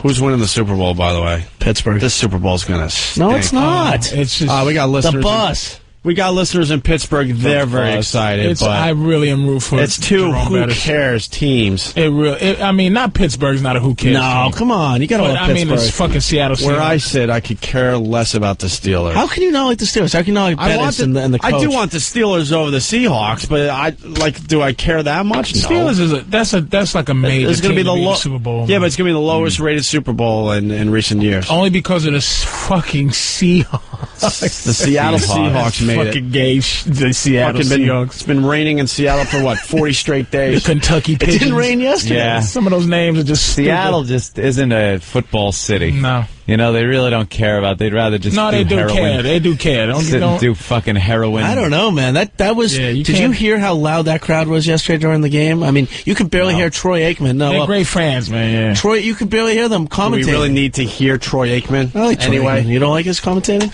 Who's winning the Super Bowl, by the way? Pittsburgh. This Super Bowl's going to stink. No, it's not. It's just we got listeners. The bus. We got listeners in Pittsburgh. They're very excited. But I really am rooting for it's two Jerome who Bettis. cares teams. I mean, not Pittsburgh's not a who cares No, team. come on. You got to love Pittsburgh. I mean, it's fucking Seattle. Where I sit, I could care less about the Steelers. How can you not like the Steelers? How can you not like Bettis and the coach? I do want the Steelers over the Seahawks, but do I care that much? No. Steelers is that's like a major. It's going to be the Super Bowl. Yeah, but it's going to be the lowest rated Super Bowl in recent years. Only because of the fucking Seahawks. The Seattle Seahawks made fucking it. gay. The Seattle Seahawks. It's been raining in Seattle for what, 40 straight days. The Kentucky Pigeons. It didn't rain yesterday. Yeah. Some of those names are just Seattle stupid. just isn't a football city. No. You know, they really don't care about. They'd rather just they do heroin. care. They do care. Sit and do fucking heroin. I don't know, man. That was. Yeah, did you hear how loud that crowd was yesterday during the game? I mean, you could barely hear Troy Aikman. No, They're great fans, man. Yeah. Troy, you could barely hear them commentating. Do we really need to hear Troy Aikman? I like Troy anyway. Aikman. You don't like his commentating?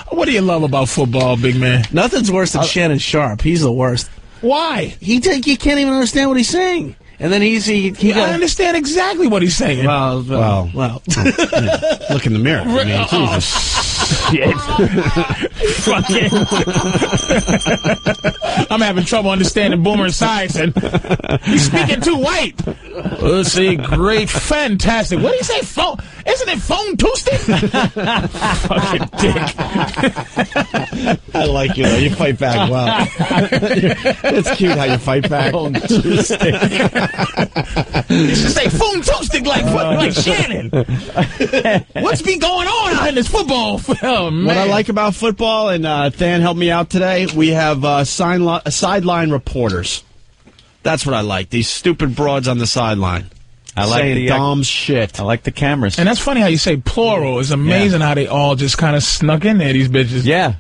What do you love about football, big man? Nothing's worse than Shannon Sharp. He's the worst. Why? You can't even understand what he's saying. And then he I understand exactly what he's saying. Well. Look in the mirror. I mean, Jesus. Fucking. I'm having trouble understanding Boomer Esiason. He's speaking too white. Let's see. Great. Fantastic. What do you say? Phone? Isn't it Phone Tuesday? Fucking dick. I like you, though. You fight back well. It's cute how you fight back. Phone Tuesday. You should say Phone Tuesday like Shannon. What's been going on out in this football film, man? What I like about football, and Than helped me out today, we have sideline reporters. That's what I like. These stupid broads on the sideline. I like saying the dumb shit. I like the cameras. And that's funny how you say plural. It's amazing how they all just kind of snuck in there, these bitches. Yeah.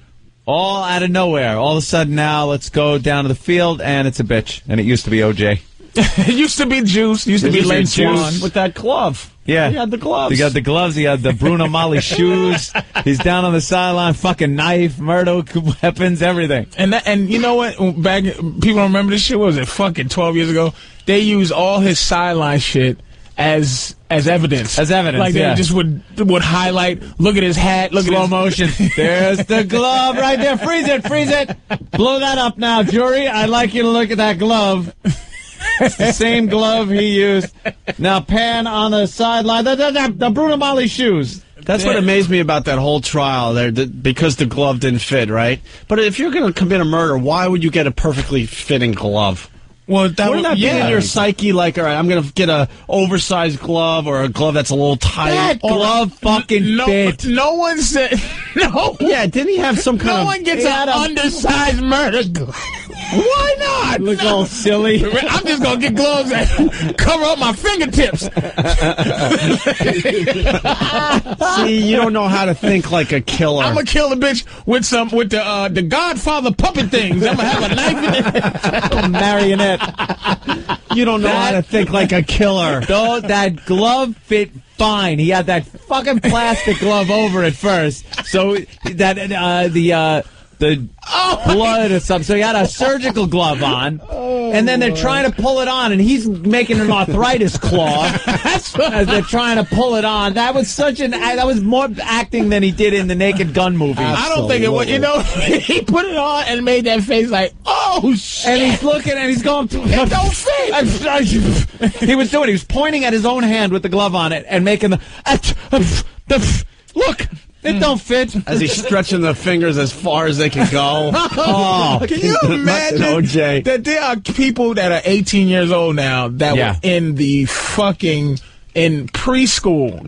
All out of nowhere. All of a sudden now, let's go down to the field, and it's a bitch. And it used to be OJ. It used to be Juice. Used to be Lane Swan. With that glove. Yeah. He had the gloves. He got the gloves. He had the Bruno Mali shoes. He's down on the sideline, fucking knife, murder weapons, everything. And you know what? Back people don't remember this shit. What was it? Fucking 12 years ago. They used all his sideline shit as evidence. As evidence, like yeah. they just would highlight. Look at his hat. Look Slow at his motion. There's the glove right there. Freeze it. Freeze it. Blow that up now, jury. I'd like you to look at that glove. It's the same glove he used. Now pan on the sideline. The Bruno Mali shoes. That's what amazed me about that whole trial there, because the glove didn't fit, right? But if you're going to commit a murder, why would you get a perfectly fitting glove? Well, Wouldn't that be in your psyche? Like, all right, I'm going to get a oversized glove or a glove that's a little tight. That glove fucking fit. No one said no. Yeah, didn't he have some kind of? No one gets an undersized murder glove. Why not? Look all silly. I'm just gonna get gloves that cover up my fingertips. See, you don't know how to think like a killer. I'm gonna kill the bitch with the Godfather puppet things. I'm gonna have a knife in it. A marionette. You don't know how to think like a killer. Though that glove fit fine. He had that fucking plastic glove over it first, so that the blood or something. So he had a surgical glove on, and then they're trying to pull it on, and he's making an arthritis claw as they're trying to pull it on. That was that was more acting than he did in the Naked Gun movie. I don't think it was. You know, he put it on and made that face like, oh shit. And he's looking and he's going, it don't fit. He was doing. He was pointing at his own hand with the glove on it and making the look. It don't fit. As he's stretching the fingers as far as they can go. Oh, can you imagine OJ. that there are people that are 18 years old now that were in the fucking in preschool,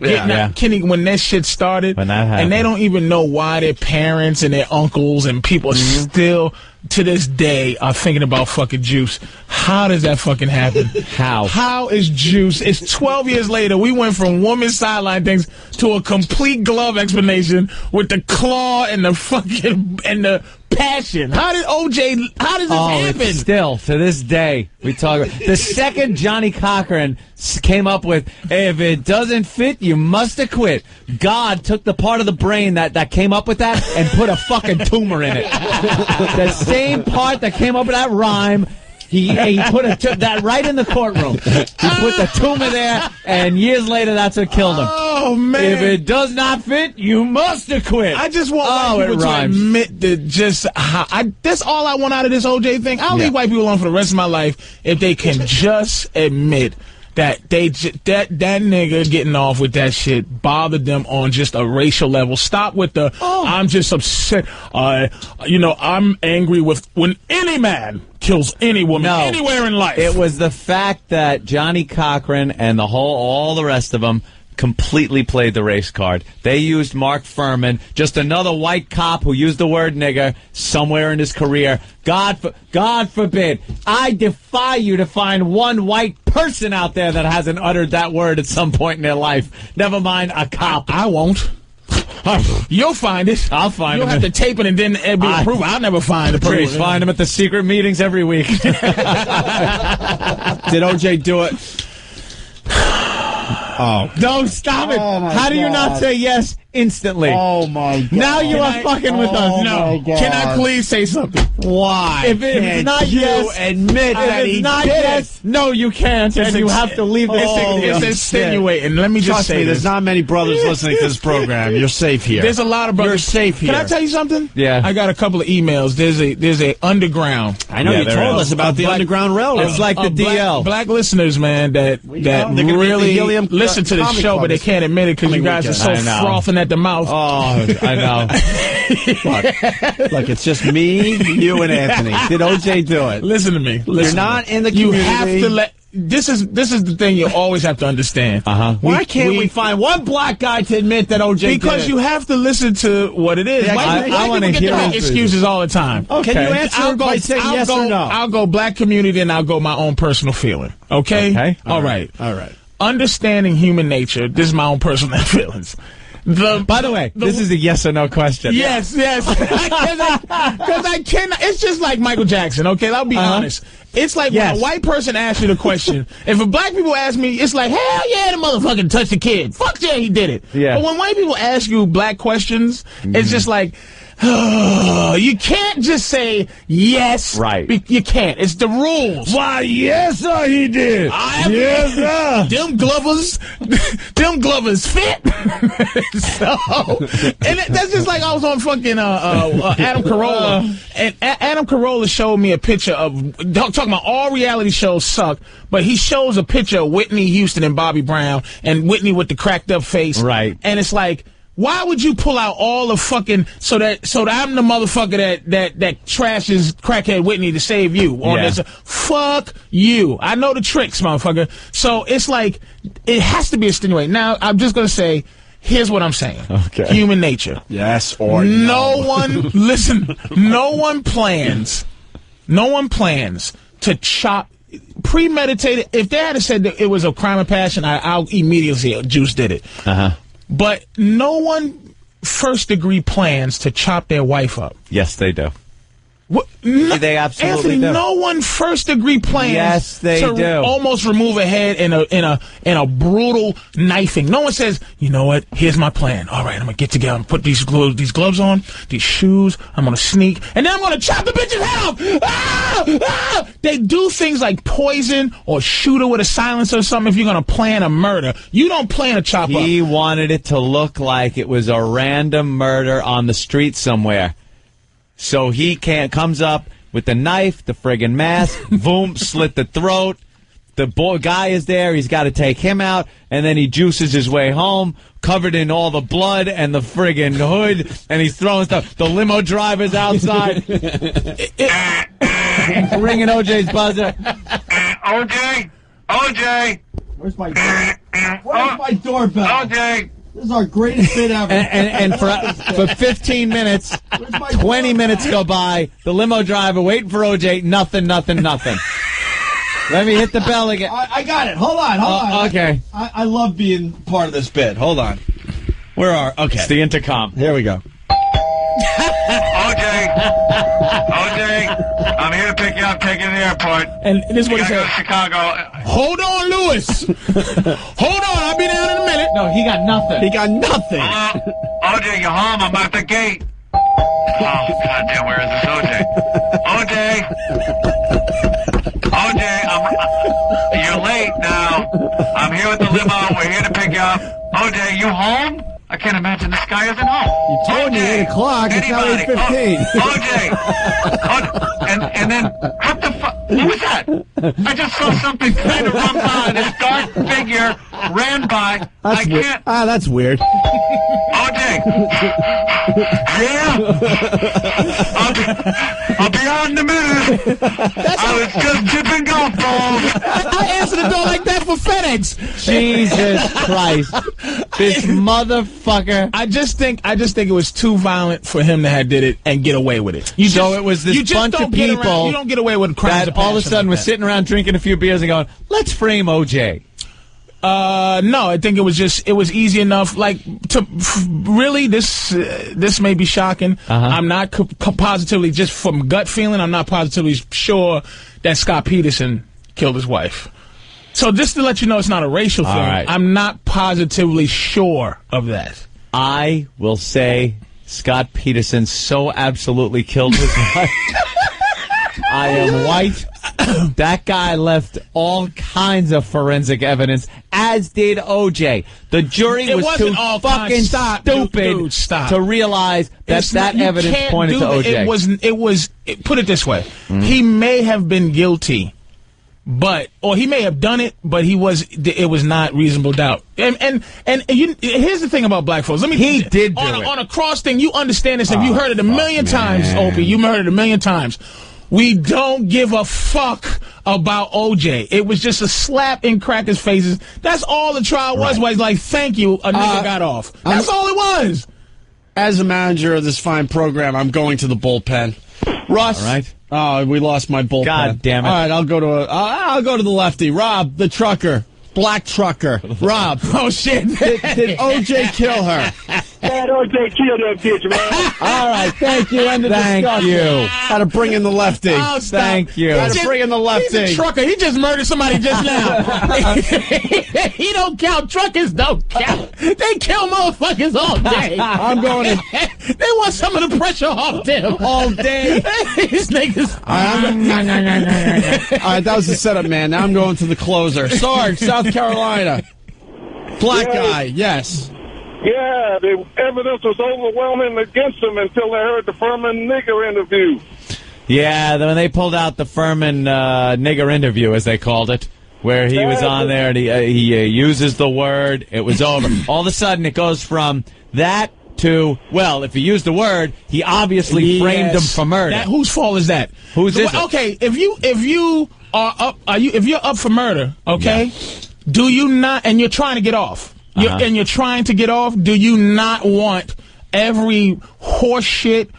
when that shit started, when that happened, and they don't even know why their parents and their uncles and people still to this day are thinking about fucking Juice. How does that fucking happen? How is Juice? It's 12 years later. We went from woman sideline things to a complete glove explanation with the claw and the fucking and the passion. How did OJ? How does this happen? It's still to this day we talk about the second Johnny Cochran came up with, hey, if it doesn't fit, you must have quit. God took the part of the brain that came up with that and put a fucking tumor in it. The same part that came up with that rhyme, He put that right in the courtroom. He put the tumor there, and years later, that's what killed him. Oh, man. If it does not fit, you must acquit. I just want white people to admit that that's all I want out of this OJ thing. I'll leave white people alone for the rest of my life if they can just admit that that nigga getting off with that shit bothered them on just a racial level. Stop with the I'm just upset. I'm angry with when any man kills any woman anywhere in life. It was the fact that Johnny Cochran and all the rest of them completely played the race card. They used Mark Furman, just another white cop who used the word nigger somewhere in his career. God forbid. I defy you to find one white person out there that hasn't uttered that word at some point in their life. Never mind a cop. I won't. You'll find it. I'll find You'll him. You'll have to tape it and then be approved. I'll never find a Patrice, find him at the secret meetings every week. Did OJ do it? Oh. No, stop it. Oh, how do you not say yes instantly? Oh, my God. Now you are fucking with us. No. Can I please say something? Why? If it's not yes, admit that he not did yes, no, you can't, and you have to leave this. It's insinuating. Let me just say there's not many brothers listening to this program. You're safe here. There's a lot of brothers. You're safe here. Can I tell you something? Yeah. I got a couple of emails. There's a underground. I know you told us about the Underground Railroad. It's like the DL. Black listeners, man, that really listen to the show, but they can't admit it because you guys are so frothing at the mouth. Oh, I know. Look, it's just me, you, and Anthony. Did OJ do it? Listen to me. You're not in the community. You have to let. This is the thing you always have to understand. Why can't we find one black guy to admit that OJ did it? Because you have to listen to what it is. Yeah, I want to hear excuses all the time. Okay. Can you answer by saying yes or no? I'll go black community and I'll go my own personal feeling. Okay? All right. Understanding human nature. This is my own personal feelings. By the way, this is a yes or no question. Yes. Because I cannot. It's just like Michael Jackson. Okay, I'll be honest. It's like when a white person asks you the question. If a black people ask me, it's like, hell yeah, the motherfucker touched the kid. Fuck yeah, he did it. Yeah. But when white people ask you black questions, it's just like, you can't just say yes. Right. You can't. It's the rules. Why, yes, sir, he did. Yes, sir. Them Glovers fit. And that's just like I was on fucking Adam Carolla. And Adam Carolla showed me a picture of, talking about all reality shows suck, but he shows a picture of Whitney Houston and Bobby Brown, and Whitney with the cracked up face. Right. And it's like, why would you pull out all the fucking so that I'm the motherfucker that trashes crackhead Whitney to save you on this? Fuck you. I know the tricks, motherfucker. So it's like it has to be extenuating. Now I'm just gonna say, here's what I'm saying. Okay. Human nature. Yes or no. No one plans to chop premeditated. If they had said that it was a crime of passion, I'll immediately say Juice did it. But no one first-degree plans to chop their wife up. Yes, they do. They absolutely Anthony, do. No one first-degree plans to almost remove a head in a brutal knifing. No one says, you know what? Here's my plan. All right, I'm gonna get together and put these gloves on, these shoes. I'm gonna sneak, and then I'm gonna chop the bitch's head off. They do things like poison or shoot her with a silencer or something. If you're gonna plan a murder, you don't plan a chop up. He wanted it to look like it was a random murder on the street somewhere. So he comes up with the knife, the friggin' mask, boom, slit the throat. The guy is there. He's got to take him out, and then he juices his way home, covered in all the blood and the friggin' hood, and he's throwing stuff. The limo driver's outside. Ringing OJ's buzzer. OJ! Where's my doorbell? OJ! This is our greatest bit ever. And for 15 minutes, 20 minutes go by, the limo driver waiting for OJ, nothing. Let me hit the bell again. I got it. Hold on. Okay. I love being part of this bit. Hold on. Okay. It's the intercom. Here we go. OJ, I'm here to pick you up, take you to the airport. And this is what he said. said. Go to Chicago. Hold on, Lewis. Hold on, I'll be down in a minute. No, he got nothing. OJ, you're home. I'm at the gate. Oh, goddamn, where is this OJ? OJ! OJ, you're late now. I'm here with the limo. We're here to pick you up. OJ, you home? I can't imagine this guy isn't home. You told me 8 o'clock. It's now 8:15. OJ. And then, what the fuck? What was that? I just saw something kind of run by. This dark figure ran by. That's weird. That's weird. OJ. Yeah. I'll be on in a minute. I was just tipping golf balls. I answered the door like that for FedEx. Jesus Christ. This motherfucker. I just think it was too violent for him to have did it and get away with it. So it was this bunch of people you don't get away with crimes that all of a sudden was sitting around drinking a few beers and going, let's frame OJ. No, I think it was easy enough. Like, really, this may be shocking. I'm not positively, just from gut feeling, I'm not positively sure that Scott Peterson killed his wife. So just to let you know, it's not a racial thing. Right. I'm not positively sure of that. I will say Scott Peterson so absolutely killed his wife. I am white. That guy left all kinds of forensic evidence, as did OJ. The jury was too fucking stupid to realize that evidence pointed to OJ. Put it this way. He may have been guilty, or he may have done it, but it was not reasonable doubt. And here's the thing about black folks. He did do it. On a cross thing, you understand this. If you heard it a million times, Opie, you heard it a million times. We don't give a fuck about OJ. It was just a slap in crackers' faces. That's all the trial was. Was like, thank you, a nigga got off. That's all it was. As a manager of this fine program, I'm going to the bullpen. Russ. All right. Oh, we lost my bullpen. God damn it. All right, I'll go to the lefty. Rob, the trucker. Black trucker. Rob. Oh, shit. Did OJ kill her? Man, OJ killed that bitch, man. All right, thank you. End of discussion. you. Had to bring in the lefty. Oh, stop. Thank you. Had to bring in the lefty. He's a trucker. He just murdered somebody just now. He don't count. Truckers don't count. They kill motherfuckers all day. I'm going to... They want some of the pressure off them. all day. These niggas. All right, that was the setup, man. Now I'm going to the closer. Sarge, South Carolina. Black guy, yes. Yeah, the evidence was overwhelming against him until they heard the Furman nigger interview. Yeah, when they pulled out the Furman nigger interview, as they called it, where he was on there and he uses the word, it was over. All of a sudden, it goes from that to, well, if he used the word, he obviously framed him for murder. Whose fault is that? Whose is it? Okay, if you're up for murder, okay, do you not, and you're trying to get off, and you're trying to get off, do you not want every horseshit,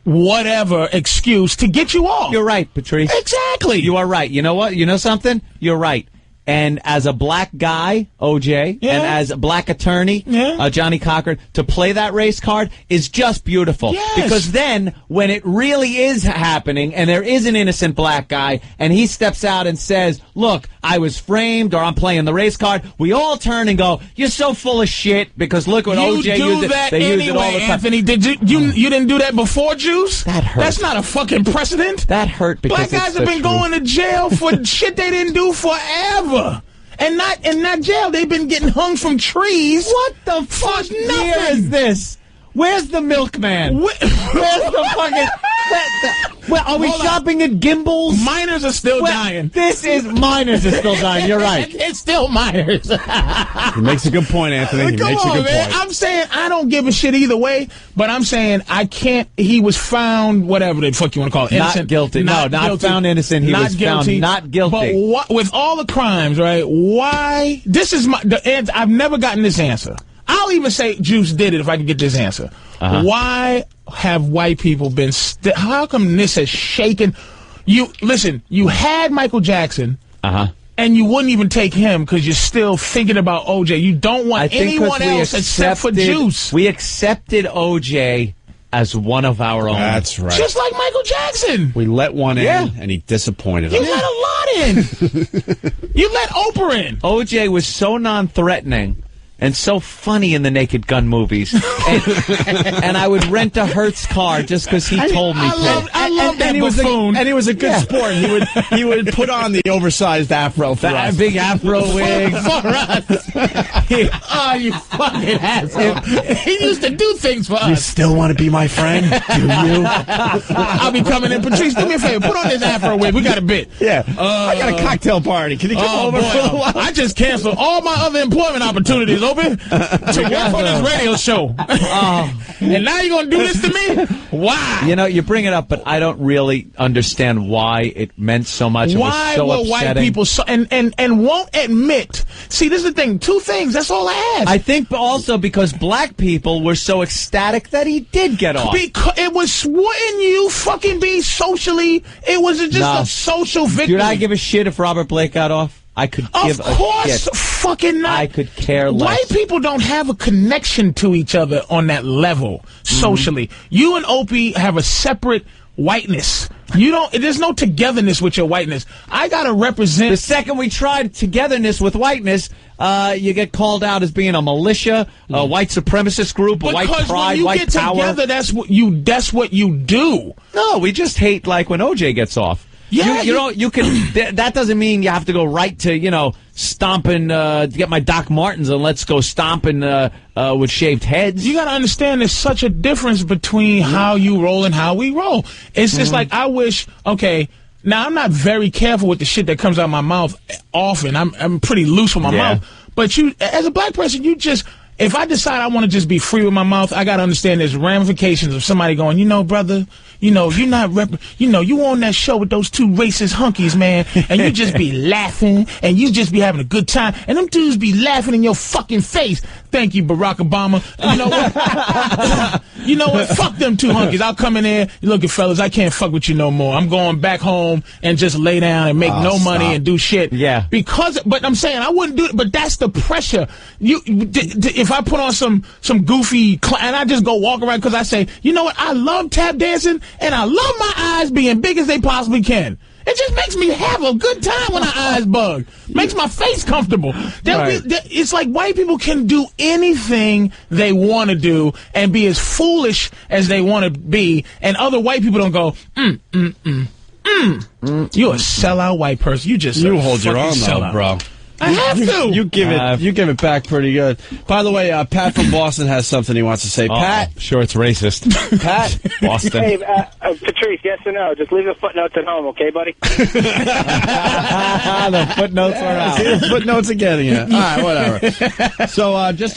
whatever excuse to get you off? You're right, Patrice. Exactly. You are right. You know what? You know something? You're right. And as a black guy, OJ, and as a black attorney, Johnny Cochran, to play that race card is just beautiful. Yes. Because then, when it really is happening, and there is an innocent black guy, and he steps out and says, look, I was framed, or I'm playing the race card, we all turn and go, you're so full of shit, because look what OJ used it. They use it all the time. Anthony, did you didn't do that before, Juice? That hurt. That's not a fucking precedent. That hurt because black guys have been going to jail for shit they didn't do forever. And not jail. They've been getting hung from trees. What the fuck year is this? Where's the milkman? Where's the fucking... Well, are we shopping at Gimbals? Minors are still dying. Minors are still dying. You're right. It's still minors. He makes a good point, Anthony. He makes a good point. I'm saying I don't give a shit either way, but I'm saying I can't. He was found, whatever the fuck you want to call it, innocent. Not guilty. Not found innocent. He was found not guilty. But with all the crimes, right? Why? This is I've never gotten this answer. I'll even say Juice did it if I can get this answer. Why have white people been... how come this has shaken... You had Michael Jackson, and you wouldn't even take him because you're still thinking about OJ. You don't want anyone else except for Juice. We accepted OJ as one of our own. That's right. Just like Michael Jackson. We let one in, and he disappointed us. You let a lot in. You let Oprah in. OJ was so non-threatening. and so funny in the Naked Gun movies. And I would rent a Hertz car just because he told me to. I love that buffoon. And he was a good sport. He would put on the oversized afro for us. Big afro wig. For us. Oh, you fucking asshole. He used to do things for You us. still want to be my friend? Do you? I'll be coming in. Patrice, do me a favor. Put on this afro wig. We got a bit. Yeah. I got a cocktail party. Can you come over for a while? I just canceled all my other employment opportunities, Opie, to work on this radio show. And now you're going to do this to me? Why? You know, you bring it up, but I don't really understand why it meant so much. Why it was so were white upsetting. people so, and won't admit? See, this is the thing. Two things. That's all I ask. I think also because black people were so ecstatic that he did get off. Because it was, wouldn't you fucking be socially? It was just a social victory. Dude, I give a shit if Robert Blake got off. I could give a shit. Of course, fucking not. I could care less. White people don't have a connection to each other on that level socially. You and Opie have a separate whiteness. You don't. There's no togetherness with your whiteness. I gotta represent. The second we tried togetherness with whiteness, you get called out as being a militia, a white supremacist group, a white because pride, when you white get power. together, that's what you do. No, we just hate like when OJ gets off. Yeah, you can. That doesn't mean you have to go right to stomping. Get my Doc Martens and let's go stomping with shaved heads. You got to understand there's such a difference between how you roll and how we roll. It's just like I wish. Okay, now I'm not very careful with the shit that comes out of my mouth often. I'm pretty loose with my mouth. But you, as a black person, you just. If I decide I want to just be free with my mouth, I got to understand there's ramifications of somebody going, brother, you're not you on that show with those two racist hunkies, man, and you just be laughing and you just be having a good time, and them dudes be laughing in your fucking face. Thank you, Barack Obama. You know what? You know what? Fuck them two hunkies. I'll come in there. Look, fellas, I can't fuck with you no more. I'm going back home and just lay down and make no money and do shit. Yeah. But I'm saying I wouldn't do it. But that's the pressure. If I put on some goofy and I just go walk around because I say, you know what? I love tap dancing and I love my eyes being big as they possibly can. It just makes me have a good time when my eyes bug. Makes my face comfortable. It's like white people can do anything they want to do and be as foolish as they want to be, and other white people don't go, You're a sellout white person. You hold your own though, bro. I have to. You give it back pretty good. By the way, Pat from Boston has something he wants to say. Pat, sure it's racist. Pat, Boston. Hey, Patrice, yes or no? Just leave the footnotes at home, okay, buddy? The footnotes are out. See, the footnotes are getting it. All right, whatever. So just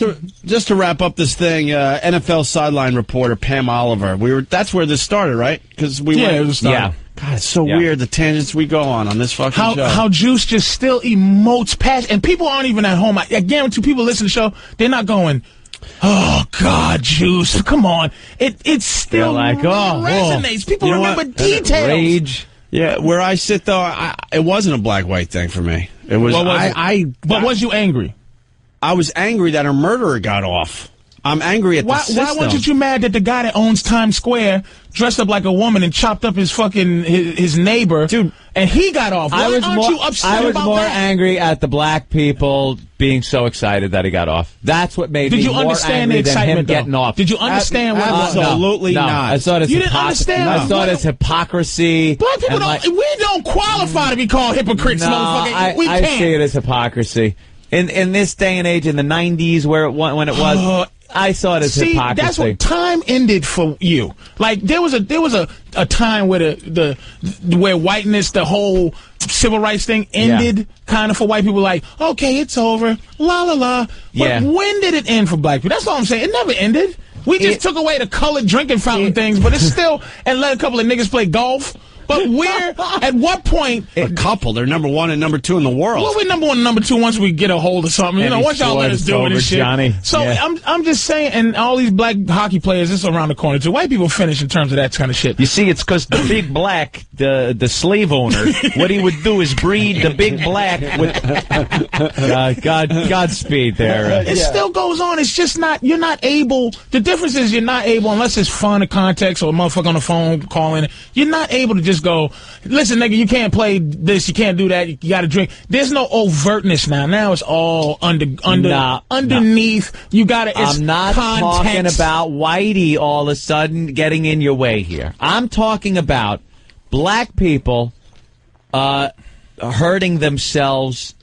to wrap up this thing, NFL sideline reporter Pam Oliver. That's where this started, right? Because it was started. Yeah. God, it's so weird the tangents we go on this fucking show. How Juice just still emotes passion, and people aren't even at home. I guarantee people listen to the show, they're not going, oh God, Juice, come on. It still like, resonates. People remember details. Rage. Yeah, where I sit though, it wasn't a black-white thing for me. It was. But was you angry? I was angry that her murderer got off. I'm angry at the system. Why weren't you mad that the guy that owns Times Square dressed up like a woman and chopped up his fucking his neighbor, dude, and he got off? Why aren't you upset I was about more that? angry at the black people being so excited that he got off. That's what made me more understand the angry than excitement him getting off. Did you understand what it was? Absolutely no. not. I saw it as You didn't understand? I saw it as hypocrisy. Black people we don't qualify to be called hypocrites, motherfucker. We I can't. see it as hypocrisy. In this day and age, in the 90s, when it was, I saw it as hypocrisy. That's what time ended for you. Like there was a time where where whiteness, the whole civil rights thing ended kind of for white people. Like, okay, it's over, la la la. But when did it end for black people? That's all I'm saying. It never ended. We just took away the colored drinking fountain things, but it's still and let a couple of niggas play golf. But at what point? A couple. They're number one and number two in the world. Well, we're number one and number two once we get a hold of something. Once y'all let us do it and shit. Johnny. So I'm just saying, and all these black hockey players, it's around the corner too. White people finish in terms of that kind of shit. You see, it's because the big black, the slave owner, what he would do is breed the big black with Godspeed there. It still goes on. It's just not. You're not able. The difference is you're not able, unless it's fun, a context, or a motherfucker on the phone calling. You're not able to just just go, listen, nigga, you can't play this, you can't do that, you got to drink. There's no overtness now. Now it's all underneath. You got to. I'm not talking about Whitey all of a sudden getting in your way here. I'm talking about black people hurting themselves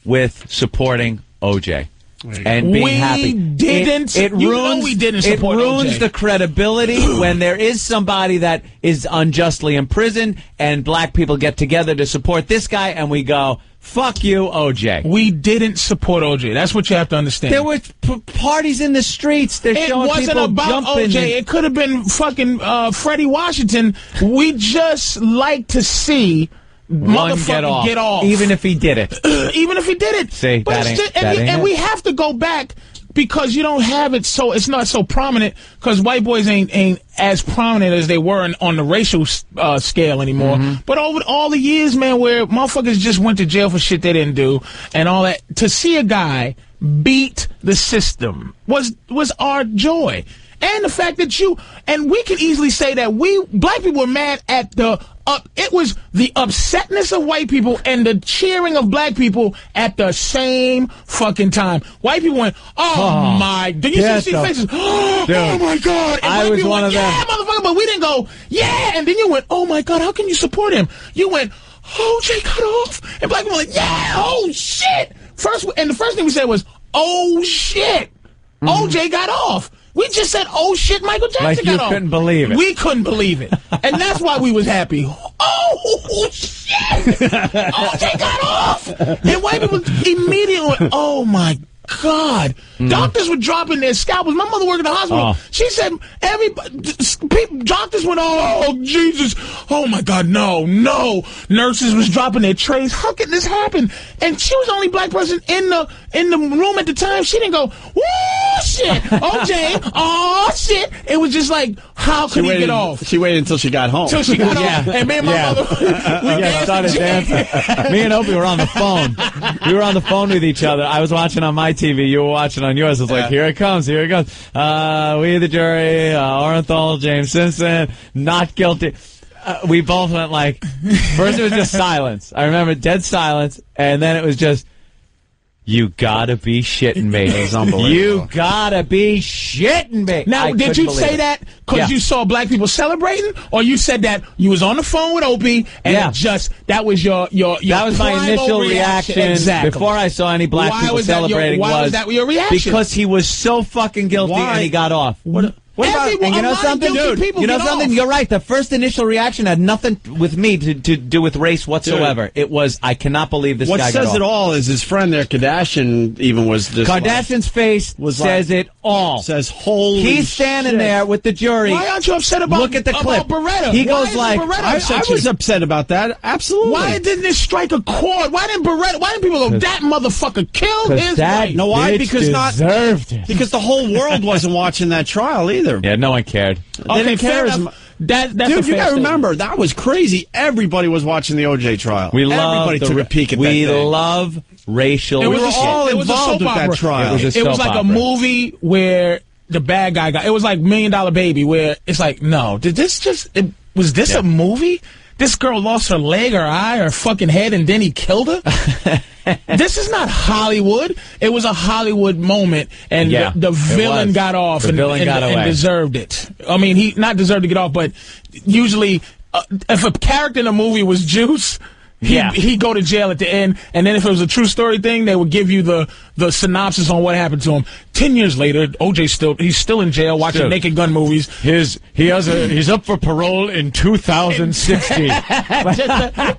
with supporting OJ. And being happy. We didn't support It ruins OJ. the credibility when there is somebody that is unjustly imprisoned and black people get together to support this guy and we go, fuck you, OJ. We didn't support OJ. That's what you have to understand. There were parties in the streets. They're showing wasn't people about jumping. OJ. It could have been fucking Freddie Washington. We just like to see motherfucker get off. Even if he did it. Even if he did it. See, but and we have to go back because you don't have it so it's not so prominent because white boys ain't as prominent as they were on the racial scale anymore. But over all the years, man, where motherfuckers just went to jail for shit they didn't do and all that, to see a guy beat the system was our joy. And the fact that we can easily say that black people were mad at it was the upsetness of white people and the cheering of black people at the same fucking time. White people went, oh my, did you see faces? Oh my God. And I was one of them. Yeah, motherfucker, but we didn't go, yeah. And then you went, oh my God, how can you support him? You went, OJ cut off. And black people went, yeah, oh shit. The first thing we said was, oh shit. OJ got off. We just said, oh shit, Michael Jackson got off. Couldn't believe it. We couldn't believe it. And that's why we was happy. Oh shit! OJ got off! And white people immediately went, oh my God. Doctors were dropping their scalpels. My mother worked in the hospital. She said, doctors went, oh, Jesus. Oh, my God, no. Nurses was dropping their trays. How can this happen? And she was the only black person in the room at the time. She didn't go, woo, shit. OJ, oh, shit. It was just like, how could he get off? She waited until she got home. Until she got off. And me and my mother, we started dancing. Me and Opie were on the phone. We were on the phone with each other. I was watching on my TV. You were watching on yours. It was like, here it comes. We the jury, Orenthal, James Simpson, not guilty. We both went like, first it was just silence. I remember dead silence, and then it was just, you gotta be shitting me. It was unbelievable. You gotta be shitting me. Now, did you say that because you saw black people celebrating, or you said that you was on the phone with Opie and that was your that was my initial reaction exactly. Before I saw any black people celebrating. Why was that your reaction? Because he was so fucking guilty and he got off. What about, and you know something, dude? You know something? You're right. The first initial reaction had nothing with me to do with race whatsoever. Dude. It was, I cannot believe this guy got off. What says it all is his friend there, Kardashian, even was just Kardashian's face says it all. Says, holy He's standing there with the jury. Why aren't you upset about Look at the clip. Beretta? He goes like, I was upset about that. Absolutely. Why didn't it strike a chord? Why didn't people go, that motherfucker killed his wife? No, why? Because because the whole world wasn't watching that trial either. Yeah, no one cared. Okay, fair enough. That's dude, you gotta statement. remember, that was crazy. Everybody was watching the OJ trial. Everybody took a peek at that thing. We love racial. We were all involved with that trial. It was like a movie where the bad guy got. It was like $1 Million Baby, where it's like, no, was this a movie? This girl lost her leg, her eye, her fucking head, and then he killed her? This is not Hollywood. It was a Hollywood moment, and the villain got off and deserved it. I mean, he not deserved to get off, but usually if a character in a movie was Juice, he'd go to jail at the end, and then if it was a true story thing, they would give you the synopsis on what happened to him. 10 years later, he's still in jail watching Naked Gun movies. He's up for parole in 2060.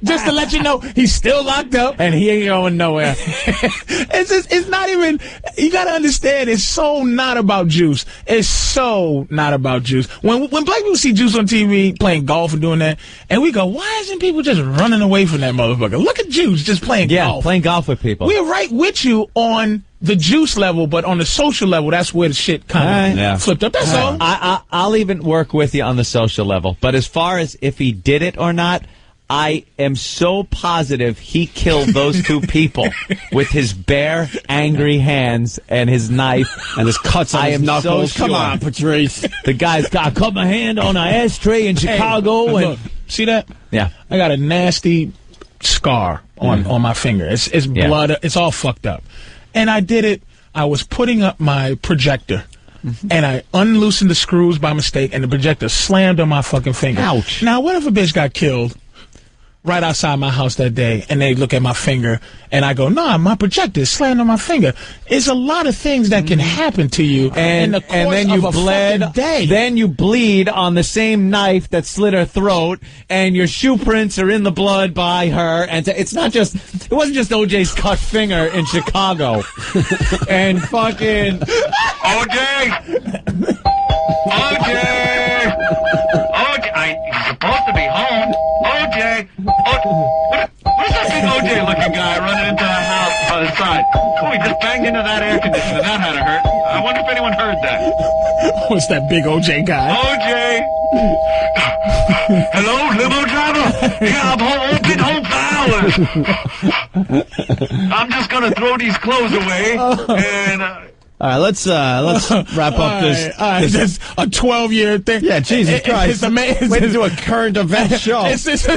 just to let you know, he's still locked up, and he ain't going nowhere. It's not even. You got to understand, it's so not about Juice. It's so not about Juice. When black people see Juice on TV playing golf and doing that, and we go, why isn't people just running away from that motherfucker? Look at Juice just playing golf. Yeah, playing golf with people. We're right with you on the Juice level, but on the social level, that's where the shit kind of flipped up. That's all. I'll even work with you on the social level. But as far as if he did it or not, I am so positive he killed those two people with his bare, angry hands and his knife and his cuts on his knuckles. So Come on, Patrice. The guy's got, I cut my hand on an ashtray in Chicago, and See that? Yeah. I got a nasty scar on my finger. It's blood. It's all fucked up. And I did it. I was putting up my projector. And I unloosened the screws by mistake, and the projector slammed on my fucking finger. Ouch. Now, what if a bitch got killed right outside my house that day, and they look at my finger, and I go, nah, my projector is slammed on my finger. It's a lot of things that can happen to you in the course then you of a bled. fucking day. Then you bleed on the same knife that slit her throat, and your shoe prints are in the blood by her. And it wasn't just OJ's cut finger in Chicago. And fucking OJ! He's supposed to be home. OJ! What is that big OJ-looking guy running into the house by the side? Oh, he just banged into that air conditioner. That had to hurt. I wonder if anyone heard that. What's that big OJ guy? OJ! Hello, limo driver? Yeah, I'm home. Been home for hours. I'm just going to throw these clothes away and... All right, let's wrap up this. This a 12-year thing. Yeah, Jesus Christ! It's amazing. Way to do a current event show. It's just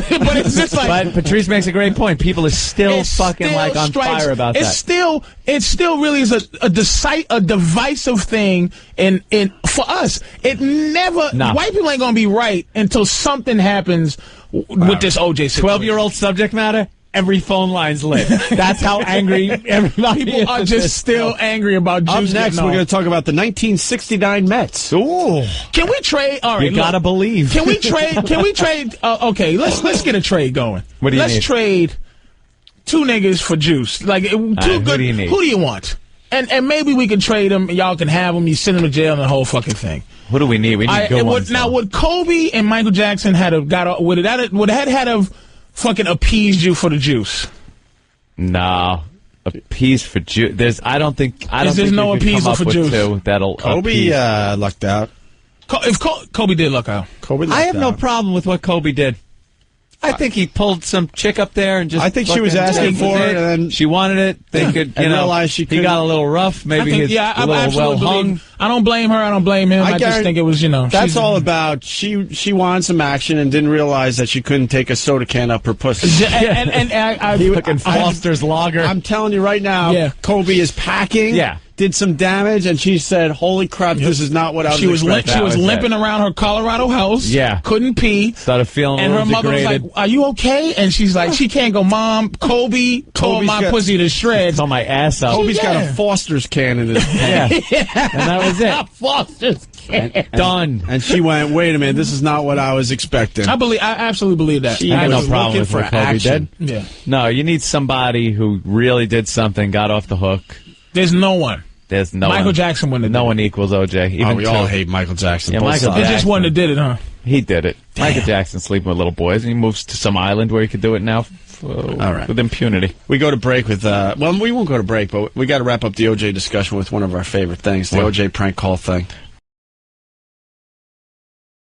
like. But Patrice makes a great point. People are still fucking like on fire about that. It still really is a divisive thing in for us. It never. White people ain't gonna be right until something happens with this OJ situation. 12-year-old subject matter. Every phone line's lit. That's how angry everybody People are just still angry about Juice. Up next, we're going to talk about the 1969 Mets. Ooh. Can we trade? All right, you gotta believe. Can we trade? Okay, let's get a trade going. What do you need? Let's trade two niggas for Juice. Like two good. Who do you need? Who do you want? And maybe we can trade them. Y'all can have them. You send them to jail and the whole fucking thing. What do we need? We need good ones. Now, would Kobe and Michael Jackson would have fucking appeased you for the Juice? No, appease for Juice. I don't think. There's no appeasal for Juice. That'll Kobe lucked out. If Kobe did luck out. I have no problem with what Kobe did. I think he pulled some chick up there and just. I think she was asking for it, and then she wanted it. They could, realize she he got a little rough. Maybe I absolutely well I don't blame her. I don't blame him. I just think it was, That's all about. She wanted some action and didn't realize that she couldn't take a soda can up her pussy. And I fucking Foster's lager. I'm telling you right now, Kobe is packing. Yeah. Did some damage, and she said, "Holy crap, this is not what I was expecting." She was limping around her Colorado house. Yeah, couldn't pee. Started feeling and a her mother degraded. was like, "Are you okay?" And she's like, "She can't go, Mom. Kobe tore my pussy to shreds. Tore my ass out." Kobe's got a Foster's can in his hand. And that was it. Foster's can. Done. And she went, "Wait a minute, this is not what I was expecting." I absolutely believe that. She I had no was problem looking with for what Kobe action. did. Yeah. No, you need somebody who really did something, got off the hook. There's no one. There's no Michael one. Jackson wouldn't have No did one it. equals OJ. Even we all hate Michael Jackson. Yeah, both Michael sides. It just one that did it, huh? He did it. Damn. Michael Jackson sleeping with little boys, and he moves to some island where he could do it now with impunity. We go to break with, we won't go to break, but we got to wrap up the OJ discussion with one of our favorite things, the OJ prank call thing.